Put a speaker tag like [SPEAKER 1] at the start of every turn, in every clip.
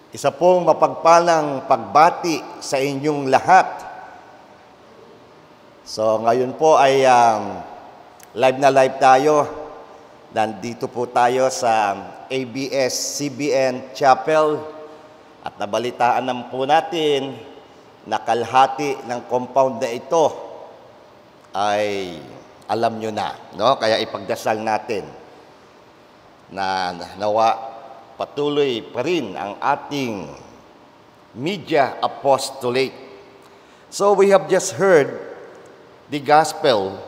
[SPEAKER 1] Isa pong mapagpalang pagbati sa inyong lahat. So ngayon po ay live na live tayo. Nandito po tayo sa ABS-CBN Chapel at nabalitaan naman po natin na kalahati ng compound na ito ay alam nyo na, no? Kaya ipagdasal natin na nawa patuloy pa rin ang ating media apostolate. So we have just heard the gospel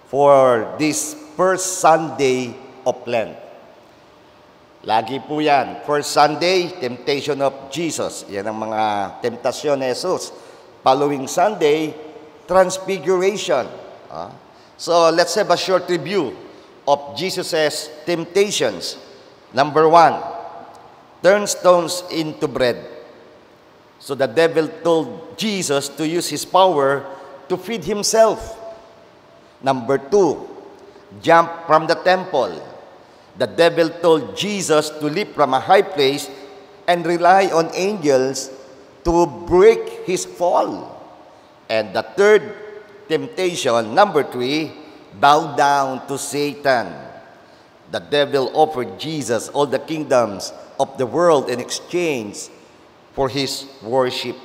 [SPEAKER 1] for this first Sunday of Lent. Lagi po yan. First Sunday, temptation of Jesus. Yan ang mga temptasyon ni Jesus. Following Sunday, transfiguration. So let's have a short review of Jesus' temptations. Number 1, turn stones into bread. So the devil told Jesus to use his power to feed himself. Number 2, jump from the temple. The devil told Jesus to leap from a high place and rely on angels to break his fall. And the third temptation, number 3, bow down to Satan. The devil offered Jesus all the kingdoms of the world in exchange for his worship.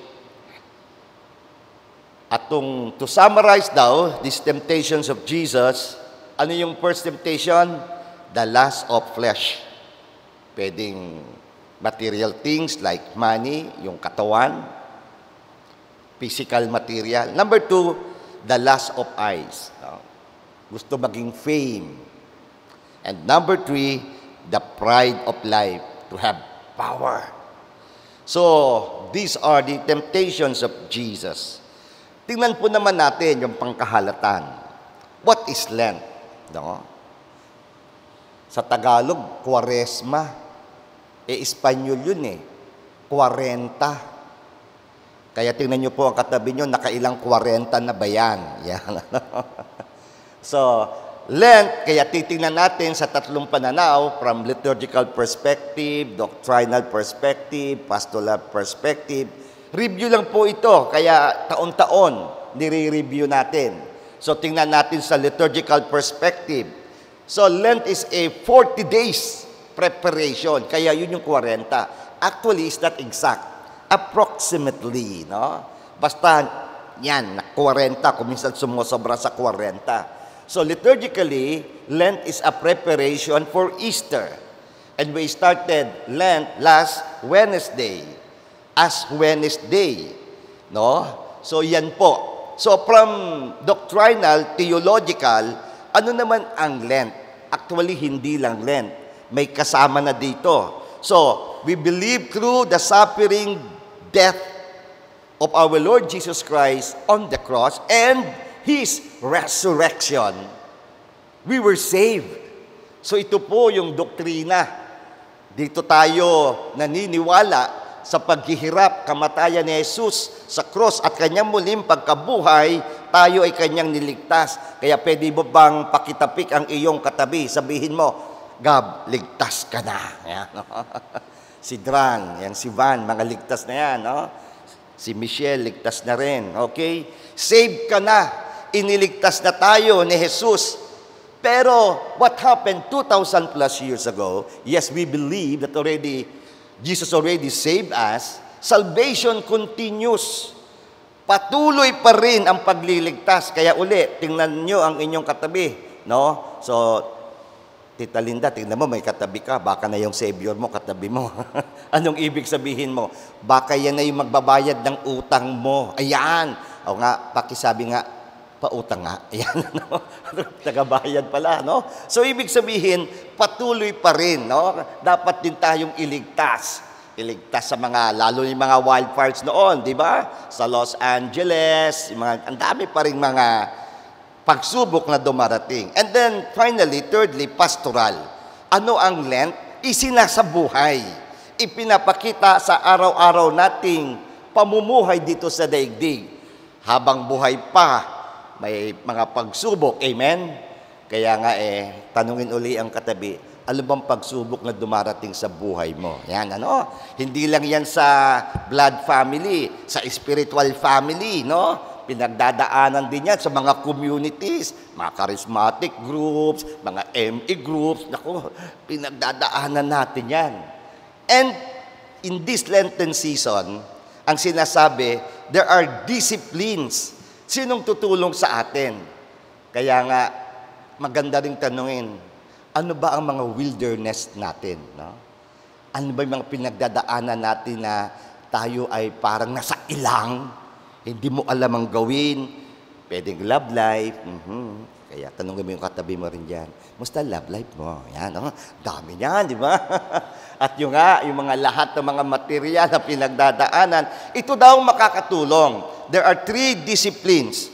[SPEAKER 1] At to summarize daw, these temptations of Jesus, ano yung first temptation? The lust of flesh. Pwedeng material things like money, yung katawan, physical material. Number 2, the lust of eyes. Gusto maging fame. And number 3, the pride of life, to have power. So, these are the temptations of Jesus. Tingnan po naman natin yung pangkahalatan. What is Lent? No? Sa Tagalog, Kwaresma. Espanyol yun eh. 40. Kaya tingnan nyo po ang katabi nyo, nakailang 40 na ba yan? Yan. So, Lent, kaya titingnan natin sa tatlong pananaw, from liturgical perspective, doctrinal perspective, pastoral perspective. Review lang po ito, kaya taon-taon nire-review natin. So tingnan natin sa liturgical perspective. So Lent is a 40 days preparation, kaya yun yung 40. Actually, it's not exact. Approximately, no? Basta yan, 40, kung minsan sumusobra sa 40. So liturgically, Lent is a preparation for Easter. And we started Lent last Wednesday, Ash Wednesday. No? So yan po. So from doctrinal, theological, ano naman ang Lent? Actually, hindi lang Lent. May kasama na dito. So, we believe through the suffering, death of our Lord Jesus Christ on the cross and His resurrection, we were saved. So ito po yung doktrina. Dito tayo naniniwala sa paghihirap, kamatayan ni Jesus sa cross at kanyang muling pagkabuhay, tayo ay kanyang niligtas. Kaya pwede mo bang pakitapik ang iyong katabi? Sabihin mo, Gab, ligtas ka na. Yan, no? Si Dran, yan, si Van, mga ligtas na yan. No? Si Michelle, ligtas na rin. Okay? Save ka na. Iniligtas na tayo ni Jesus. Pero what happened 2,000 plus years ago? Yes, we believe that Jesus already saved us. Salvation continues. Patuloy pa rin ang pagliligtas. Kaya tingnan nyo ang inyong katabi. No? So, Tita Linda, tingnan mo, may katabi ka. Baka na yung Savior mo, katabi mo. Anong ibig sabihin mo? Baka yan na yung magbabayad ng utang mo. Ayan. O nga, pakisabi nga, pautang nga. Ayan, no? Tagabayad pala, no? So, ibig sabihin, patuloy pa rin, no? Dapat din tayong iligtas. Iligtas sa mga, lalo yung mga wildfires noon, di ba? Sa Los Angeles, ang dami pa rin mga pagsubok na dumarating. And then, finally, thirdly, pastoral. Ano ang Lent? Isinasabuhay. Ipinapakita sa araw-araw nating pamumuhay dito sa daigdig. Habang buhay pa, may mga pagsubok. Amen? Kaya nga tanungin uli ang katabi, ano bang pagsubok na dumarating sa buhay mo. Yan, ano? Hindi lang yan sa blood family, sa spiritual family, no? Pinagdadaanan din yan sa mga communities, mga charismatic groups, mga ME groups. Naku, pinagdadaanan natin yan. And in this Lenten season, ang sinasabi, there are disciplines. Sinong tutulong sa atin? Kaya nga, maganda ring tanungin, ano ba ang mga wilderness natin? No? Ano ba yung mga pinagdadaanan natin na tayo ay parang nasa ilang, hindi mo alam ang gawin, pwedeng love life, Kaya tanongin mo yung katabi mo rin dyan, musta love life mo? Yan, dami niyan, di ba? At yung mga lahat ng mga material na pinagdadaanan, ito daw makakatulong. There are 3 disciplines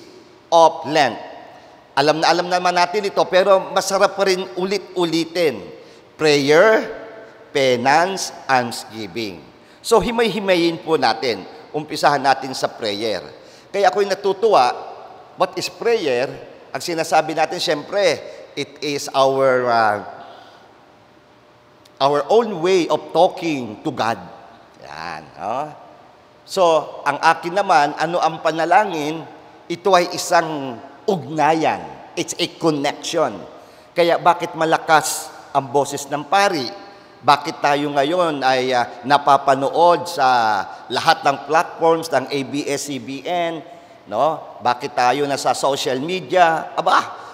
[SPEAKER 1] of Lent. Alam naman natin ito, pero masarap pa rin ulit-ulitin. Prayer, penance, almsgiving. So, himay-himayin po natin. Umpisahan natin sa prayer. Kaya ako'y natutuwa, what is prayer? Ang sinasabi natin, siyempre, it is our own way of talking to God. Yan. So, ang akin naman, ano ang panalangin? Ito ay isang ugnayan. It's a connection. Kaya bakit malakas ang boses ng pari? Bakit tayo ngayon ay napapanood sa lahat ng platforms ng ABS-CBN? No? Bakit tayo nasa social media?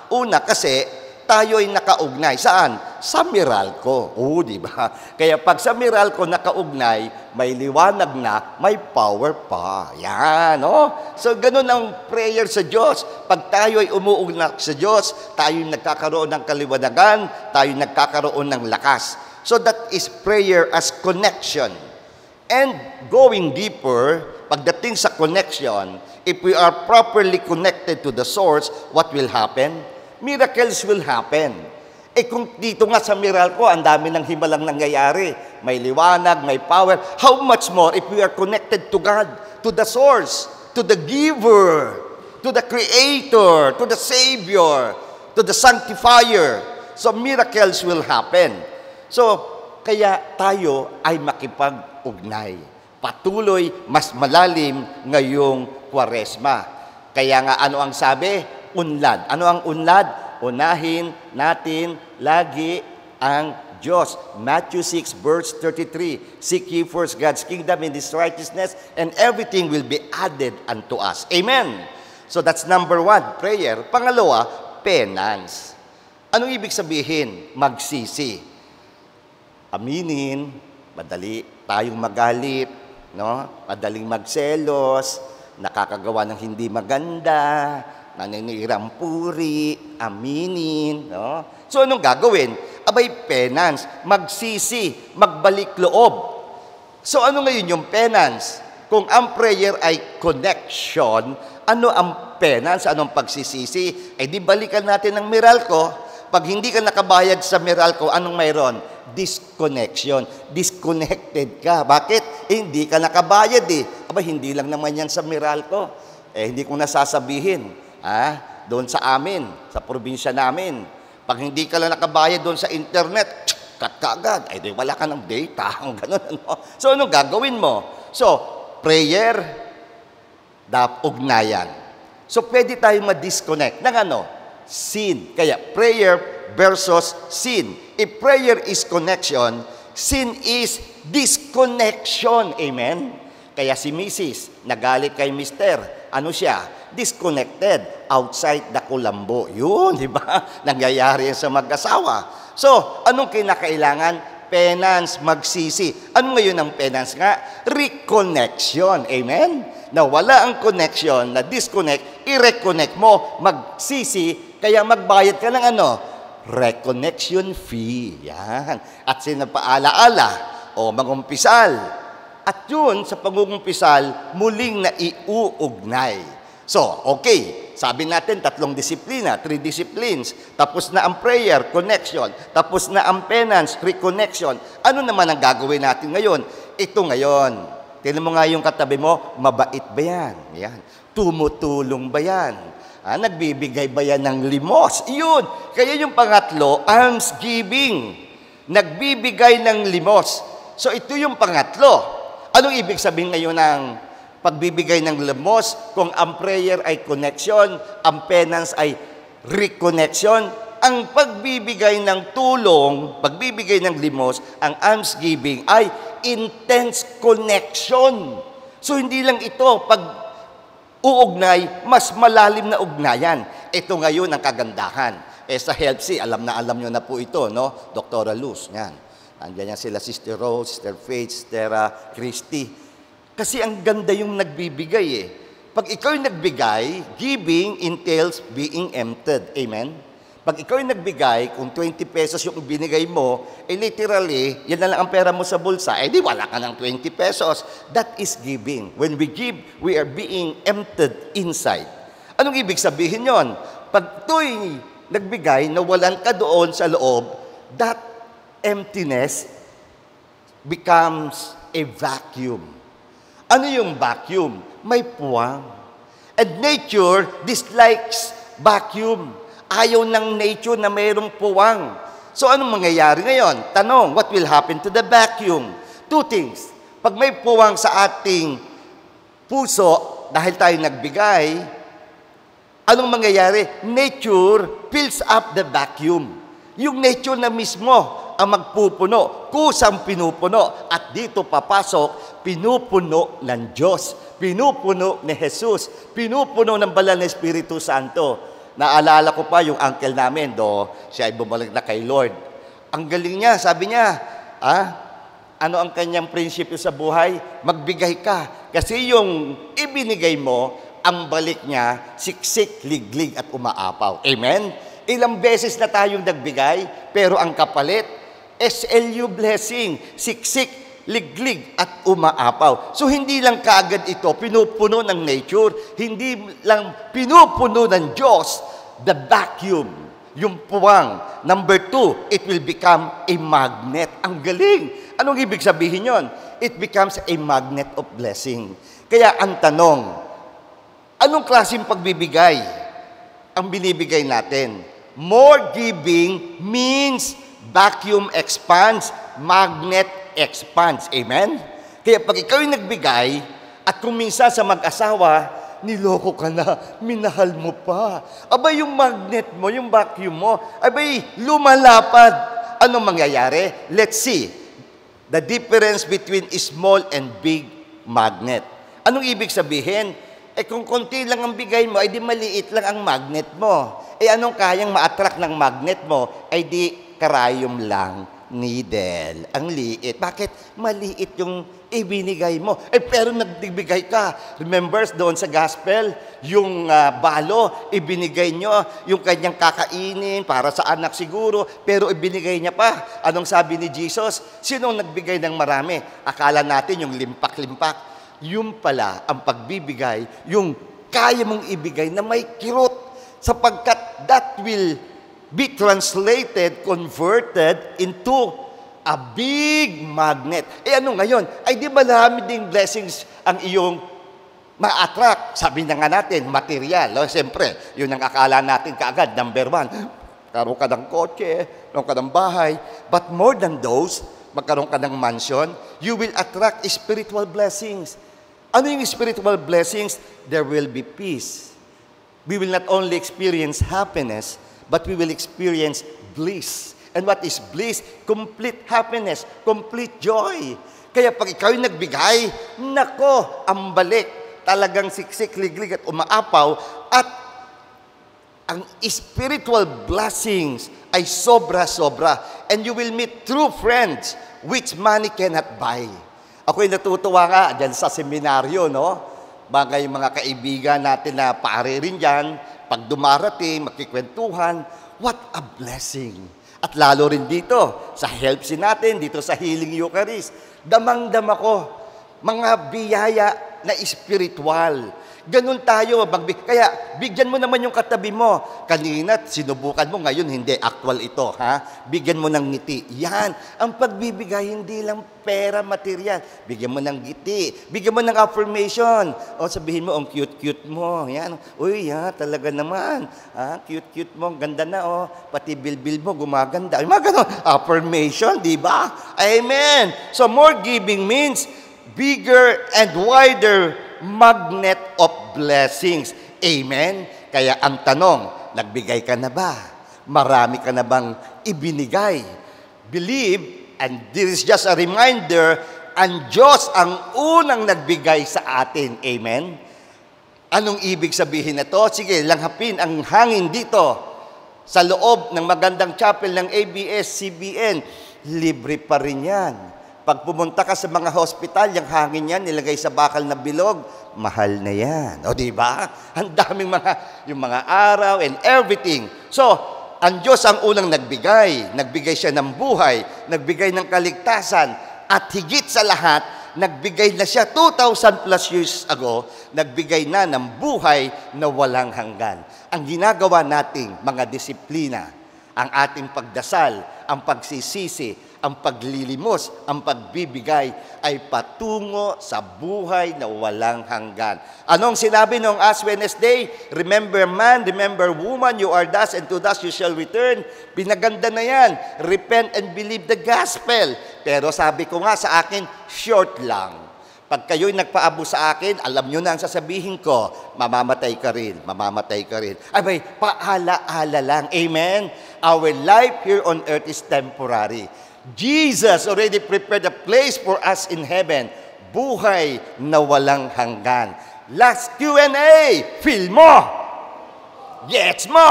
[SPEAKER 1] Una kasi tayo ay nakaugnay. Saan? Sa Meralco. Di ba? Kaya pag sa Meralco nakaugnay, may liwanag na, may power pa. Yan, no? So, ganun ang prayer sa Diyos. Pag tayo ay umuugnay sa Diyos, tayo nagkakaroon ng kaliwanagan, tayo nagkakaroon ng lakas. So, that is prayer as connection. And going deeper, pagdating sa connection, if we are properly connected to the source, what will happen? Miracles will happen. Kung dito nga sa Meralco, ang dami ng himalang nangyayari. May liwanag, may power. How much more if we are connected to God, to the source, to the giver, to the creator, to the savior, to the sanctifier. So miracles will happen. So, kaya tayo ay makipag-ugnay. Patuloy, mas malalim ngayong Kwaresma. Kaya nga ano ang sabi? Unlad. Ano ang unlad? Unahin natin lagi ang Diyos. Matthew 6 verse 33. Seek ye first God's kingdom and His righteousness, and everything will be added unto us. Amen. So that's number 1, prayer. Pangalawa, penance. Anong ibig sabihin? Magsisi. Aminin, madali tayong magalit, no? Madaling magselos, nakakagawa ng hindi maganda, naninirang puri, aminin, no? So, anong gagawin? Penance, magsisi, magbalik loob. So, ano ngayon yung penance? Kung ang prayer ay connection, ano ang penance, anong pagsisisi? Di balikan natin ng Meralco. Pag hindi ka nakabayad sa Meralco, anong mayroon? Disconnection. Disconnected ka. Bakit? Hindi ka nakabayad hindi lang naman yan sa Meralco. Hindi ko nasasabihin. Doon sa amin, sa probinsya namin. Pag hindi ka lang nakabayad doon sa internet, cut ka agad. Wala ka ng data. Ganun, So, anong gagawin mo? So, prayer, ugnayan. So, pwede tayong ma-disconnect ng sin. Kaya, prayer versus sin. If prayer is connection, sin is disconnection. Amen? Kaya si Mrs. nagalit kay Mr. Ano siya? Disconnected. Outside the kulambo. Yun, di ba? Nangyayari yan sa mag-asawa. So, anong kinakailangan? Penance, magsisi. Ano ngayon ang penance nga? Reconnection. Amen? Na wala ang connection, na disconnect, i-reconnect mo, magsisi, kaya magbayad ka ng reconnection fee. Yan. At sinapaalaala, magumpisal. At yun, sa pangungumpisal, muling na iuugnay. So, okay. Sabi natin, 3 disiplina, 3 disciplines. Tapos na ang prayer, connection. Tapos na ang penance, reconnection. Ano naman ang gagawin natin ngayon? Ito ngayon. Tingnan mo nga yung katabi mo, mabait ba yan? Yan. Tumutulong ba yan? Nagbibigay ba yan ng limos? Yun. Kaya yung pangatlo, almsgiving. nagbibigay ng limos. So ito yung pangatlo. Anong ibig sabihin ngayon ng pagbibigay ng limos? Kung ang prayer ay connection, ang penance ay reconnection, ang pagbibigay ng tulong, pagbibigay ng limos, ang almsgiving ay intense connection. So hindi lang ito pag uugnay, mas malalim na ugnayan. Ito ngayon ang kagandahan. Sa HELPC, alam nyo na po ito, no? Dr. Luz, yan. Andiyan yan sila, Sister Rose, Sister Faith, Sister Christy. Kasi ang ganda yung nagbibigay eh. Pag ikaw yung nagbigay, giving entails being emptied. Amen? Pag ikaw yung nagbigay, kung 20 pesos yung binigay mo, literally, yan na lang ang pera mo sa bulsa, di wala ka ng 20 pesos. That is giving. When we give, we are being emptied inside. Anong ibig sabihin yon? Pag to'y nagbigay, nawalan ka doon sa loob, that emptiness becomes a vacuum. Ano yung vacuum? May puwang. And nature dislikes vacuum. Ayaw ng nature na mayroong puwang. So anong mangyayari ngayon? Tanong, what will happen to the vacuum? Two things. Pag may puwang sa ating puso, dahil tayo nagbigay, anong mangyayari? Nature fills up the vacuum. Yung nature na mismo ang magpupuno, kusang pinupuno. At dito papasok, pinupuno ng Diyos, pinupuno ni Jesus, pinupuno ng Banal na Espiritu Santo. Naalala ko pa yung uncle namin, siya ay bumalik na kay Lord. Ang galing niya, sabi niya, ano ang kanyang prinsipyo sa buhay? Magbigay ka. Kasi yung ibinigay mo, ang balik niya, siksik, liglig at umaapaw. Amen? Ilang beses na tayong nagbigay, pero ang kapalit, SLU blessing, siksik, liglig, at umaapaw. So, hindi lang kaagad ito pinupuno ng nature, hindi lang pinupuno ng Diyos, the vacuum, yung puwang. Number 2, it will become a magnet. Ang galing! Anong ibig sabihin yon? It becomes a magnet of blessing. Kaya ang tanong, anong klaseng pagbibigay ang binibigay natin? More giving means vacuum expands, magnet expands. Amen? Kaya pag ikaw yung nagbigay, at kung minsan sa mag-asawa, niloko ka na, minahal mo pa. Abay, yung magnet mo, yung vacuum mo, abay, lumalapad. Anong mangyayari? Let's see. The difference between small and big magnet. Anong ibig sabihin? Kung konti lang ang bigay mo, ay di maliit lang ang magnet mo. Anong kayang ma-attract ng magnet mo? Ay di karayom lang, needle. Ang liit. Bakit? Maliit yung ibinigay mo. Pero nagbigay ka. Remember doon sa gospel, yung balo, ibinigay nyo, yung kanyang kakainin, para sa anak siguro, pero ibinigay niya pa. Anong sabi ni Jesus? Sinong nagbigay ng marami? Akala natin yung limpak-limpak. Yung pala, ang pagbibigay, yung kaya mong ibigay na may kirot, sapagkat that will be translated, converted into a big magnet. Ano ngayon? Ay di marami ding blessings ang iyong ma-attract. Sabi na nga natin, material. Siyempre, yun ang akala natin kaagad. Number 1, karoon ka ng kotse, karoon ka ng bahay. But more than those, magkaroon ka ng mansion, you will attract spiritual blessings. Ano yung spiritual blessings? There will be peace. We will not only experience happiness, but we will experience bliss. And what is bliss? Complete happiness, complete joy. Kaya pag ikaw yung nagbigay, nako, ang balik, talagang siksik, liglig at umaapaw, at ang spiritual blessings ay sobra-sobra. And you will meet true friends which money cannot buy. Ako'y natutuwa nga dyan sa seminaryo, no? Mga kaibigan natin na pare rin dyan, pag dumarating, makikwentuhan, what a blessing. At lalo rin dito, sa HELPC natin, dito sa Healing Eucharist, damang-dama ko, mga biyaya na espiritual. Ganun tayo. Kaya, bigyan mo naman yung katabi mo. Kanina, sinubukan mo, ngayon hindi. Actual ito, ha? Bigyan mo ng ngiti. Yan. Ang pagbibigay, hindi lang pera, material. Bigyan mo ng ngiti. Bigyan mo ng affirmation. O, sabihin mo, ang cute-cute mo. Yan. Uy, ya, talaga naman. Cute-cute mo. Ganda na, oh. Pati bilbil mo, gumaganda. Ay, mga ganun. Affirmation, di ba? Amen. So, more giving means bigger and wider magnet of blessings. Amen? Kaya ang tanong, nagbigay ka na ba? Marami ka na bang ibinigay? Believe, and this is just a reminder, ang Diyos ang unang nagbigay sa atin. Amen? Anong ibig sabihin na to? Sige, langhapin ang hangin dito sa loob ng magandang chapel ng ABS-CBN. Libre pa rin yan. Pag pumunta ka sa mga hospital, yung hangin yan, nilagay sa bakal na bilog, mahal na yan. O, di ba? Ang daming yung mga araw and everything. So, ang Diyos ang unang nagbigay. Nagbigay siya ng buhay, nagbigay ng kaligtasan, at higit sa lahat, nagbigay na siya 2,000 plus years ago, nagbigay na ng buhay na walang hanggan. Ang ginagawa nating mga disiplina, ang ating pagdasal, ang pagsisisi, ang paglilimos, ang pagbibigay ay patungo sa buhay na walang hanggan. Anong sinabi noong Ash Wednesday? Remember man, remember woman, you are dust and to dust you shall return. Pinaganda na yan. Repent and believe the gospel. Pero sabi ko nga sa akin, short lang. Pag kayo'y nagpaabo sa akin, alam nyo na ang sasabihin ko, mamamatay ka rin, mamamatay ka rin. Ay bay, paala-ala lang. Amen? Our life here on earth is temporary. Jesus already prepared a place for us in heaven. Buhay na walang hanggan. Last Q&A, feel mo. Gets mo.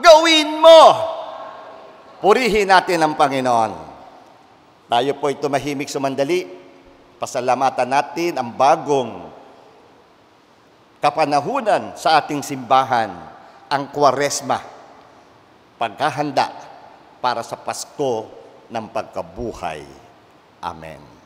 [SPEAKER 1] Gawin mo. Purihin natin ang Panginoon. Tayo po'y tumahimik sumandali. Pasalamatan natin ang bagong kapanahunan sa ating simbahan, ang Kwaresma, paghahanda para sa Pasko ng pagkabuhay. Amen.